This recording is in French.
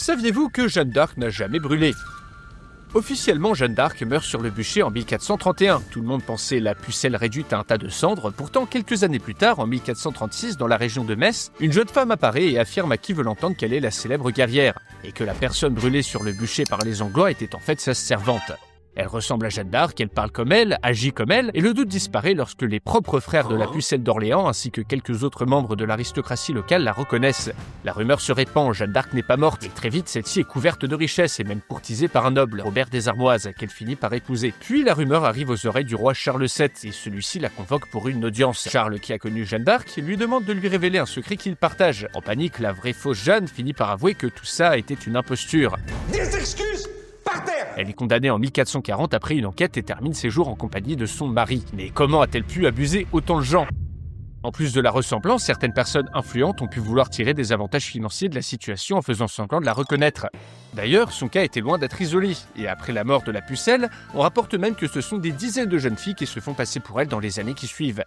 Saviez-vous que Jeanne d'Arc n'a jamais brûlé? Officiellement, Jeanne d'Arc meurt sur le bûcher en 1431. Tout le monde pensait la pucelle réduite à un tas de cendres. Pourtant, quelques années plus tard, en 1436, dans la région de Metz, une jeune femme apparaît et affirme à qui veut l'entendre qu'elle est la célèbre guerrière, et que la personne brûlée sur le bûcher par les Anglois était en fait sa servante. Elle ressemble à Jeanne d'Arc, elle parle comme elle, agit comme elle, et le doute disparaît lorsque les propres frères de la pucelle d'Orléans ainsi que quelques autres membres de l'aristocratie locale la reconnaissent. La rumeur se répand, Jeanne d'Arc n'est pas morte, et très vite celle-ci est couverte de richesses et même courtisée par un noble, Robert des Armoises, qu'elle finit par épouser. Puis la rumeur arrive aux oreilles du roi Charles VII, et celui-ci la convoque pour une audience. Charles, qui a connu Jeanne d'Arc, lui demande de lui révéler un secret qu'il partage. En panique, la vraie fausse Jeanne finit par avouer que tout ça était une imposture. Des excuses par terre! Elle est condamnée en 1440 après une enquête et termine ses jours en compagnie de son mari. Mais comment a-t-elle pu abuser autant de gens? En plus de la ressemblance, certaines personnes influentes ont pu vouloir tirer des avantages financiers de la situation en faisant semblant de la reconnaître. D'ailleurs, son cas était loin d'être isolé, et après la mort de la pucelle, on rapporte même que ce sont des dizaines de jeunes filles qui se font passer pour elle dans les années qui suivent.